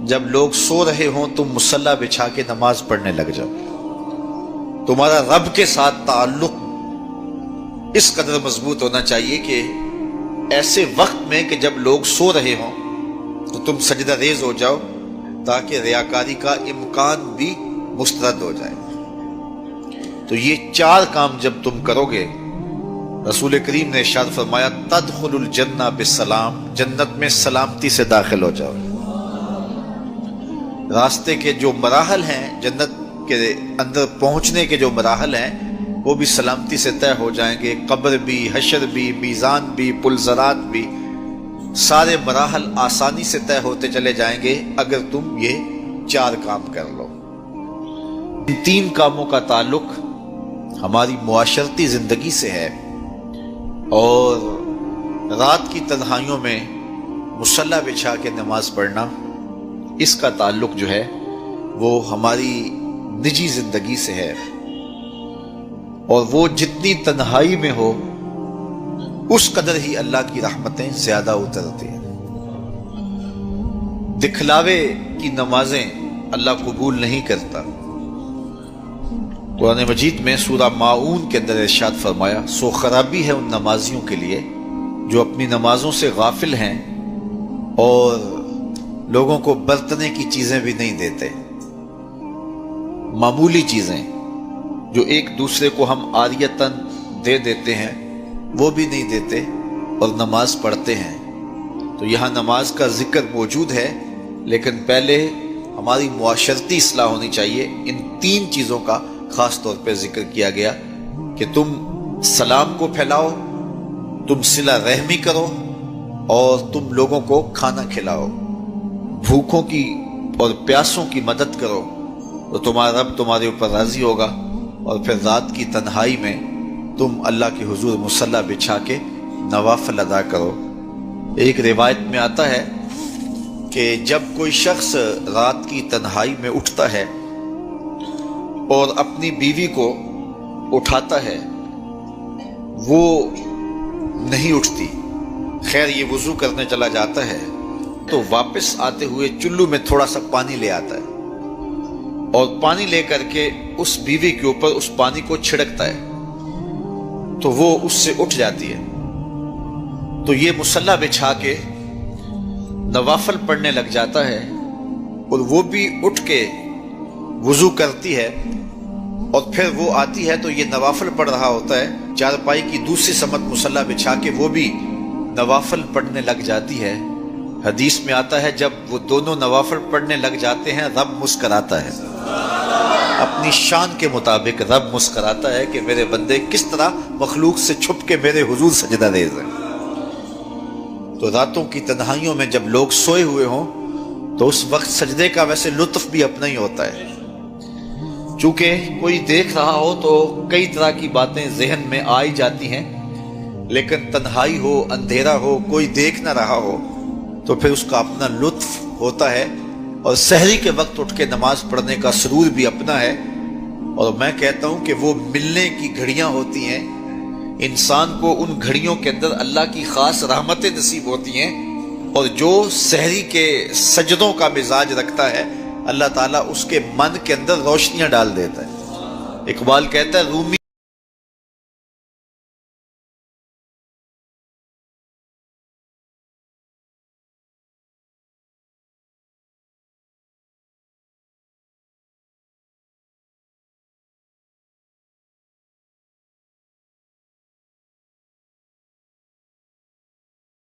جب لوگ سو رہے ہوں تم مصلی بچھا کے نماز پڑھنے لگ جاؤ. تمہارا رب کے ساتھ تعلق اس قدر مضبوط ہونا چاہیے کہ ایسے وقت میں کہ جب لوگ سو رہے ہوں تو تم سجدہ ریز ہو جاؤ تاکہ ریاکاری کا امکان بھی مسترد ہو جائے. تو یہ 4 کام جب تم کرو گے، رسول کریم نے ارشاد فرمایا تدخل الجنہ بالسلام، جنت میں سلامتی سے داخل ہو جاؤ. راستے کے جو مراحل ہیں، جنت کے اندر پہنچنے کے جو مراحل ہیں وہ بھی سلامتی سے طے ہو جائیں گے. قبر بھی، حشر بھی، میزان بھی، پلزرات بھی، سارے مراحل آسانی سے طے ہوتے چلے جائیں گے اگر تم یہ 4 کام کر لو. ان 3 کاموں کا تعلق ہماری معاشرتی زندگی سے ہے، اور رات کی تنہائیوں میں مصلی بچھا کے نماز پڑھنا، اس کا تعلق جو ہے وہ ہماری نجی زندگی سے ہے. اور وہ جتنی تنہائی میں ہو اس قدر ہی اللہ کی رحمتیں زیادہ اترتی ہیں. دکھلاوے کی نمازیں اللہ قبول نہیں کرتا. قرآن مجید میں سورہ ماعون کے اندر ارشاد فرمایا سو خرابی ہے ان نمازیوں کے لیے جو اپنی نمازوں سے غافل ہیں اور لوگوں کو برتنے کی چیزیں بھی نہیں دیتے. معمولی چیزیں جو ایک دوسرے کو ہم عاریتاً دے دیتے ہیں وہ بھی نہیں دیتے اور نماز پڑھتے ہیں. تو یہاں نماز کا ذکر موجود ہے، لیکن پہلے ہماری معاشرتی اصلاح ہونی چاہیے. ان 3 چیزوں کا خاص طور پہ ذکر کیا گیا کہ تم سلام کو پھیلاؤ، تم صلہ رحمی کرو، اور تم لوگوں کو کھانا کھلاؤ. بھوکوں کی اور پیاسوں کی مدد کرو تو تمہارا رب تمہارے اوپر راضی ہوگا. اور پھر رات کی تنہائی میں تم اللہ کے حضور مصلی بچھا کے نوافل ادا کرو. ایک روایت میں آتا ہے کہ جب کوئی شخص رات کی تنہائی میں اٹھتا ہے اور اپنی بیوی کو اٹھاتا ہے، وہ نہیں اٹھتی، خیر یہ وضو کرنے چلا جاتا ہے تو واپس آتے ہوئے چلو میں تھوڑا سا پانی لے آتا ہے اور پانی لے کر کے اس بیوی کے اوپر اس پانی کو چھڑکتا ہے تو وہ اس سے اٹھ جاتی ہے. تو یہ مصلی بچھا کے نوافل پڑھنے لگ جاتا ہے اور وہ بھی اٹھ کے وضو کرتی ہے اور پھر وہ آتی ہے تو یہ نوافل پڑھ رہا ہوتا ہے. چارپائی کی دوسری سمت مصلی بچھا کے وہ بھی نوافل پڑھنے لگ جاتی ہے. حدیث میں آتا ہے جب وہ دونوں نوافل پڑھنے لگ جاتے ہیں رب مسکراتا ہے. اپنی شان کے مطابق رب مسکراتا ہے کہ میرے بندے کس طرح مخلوق سے چھپ کے میرے حضور سجدہ ریز ہیں. تو راتوں کی تنہائیوں میں جب لوگ سوئے ہوئے ہوں تو اس وقت سجدے کا ویسے لطف بھی اپنا ہی ہوتا ہے. چونکہ کوئی دیکھ رہا ہو تو کئی طرح کی باتیں ذہن میں آئی جاتی ہیں، لیکن تنہائی ہو، اندھیرا ہو، کوئی دیکھ نہ رہا ہو تو پھر اس کا اپنا لطف ہوتا ہے. اور سحری کے وقت اٹھ کے نماز پڑھنے کا سرور بھی اپنا ہے. اور میں کہتا ہوں کہ وہ ملنے کی گھڑیاں ہوتی ہیں، انسان کو ان گھڑیوں کے اندر اللہ کی خاص رحمتیں نصیب ہوتی ہیں. اور جو سحری کے سجدوں کا مزاج رکھتا ہے اللہ تعالیٰ اس کے من کے اندر روشنیاں ڈال دیتا ہے. اقبال کہتا ہے رومی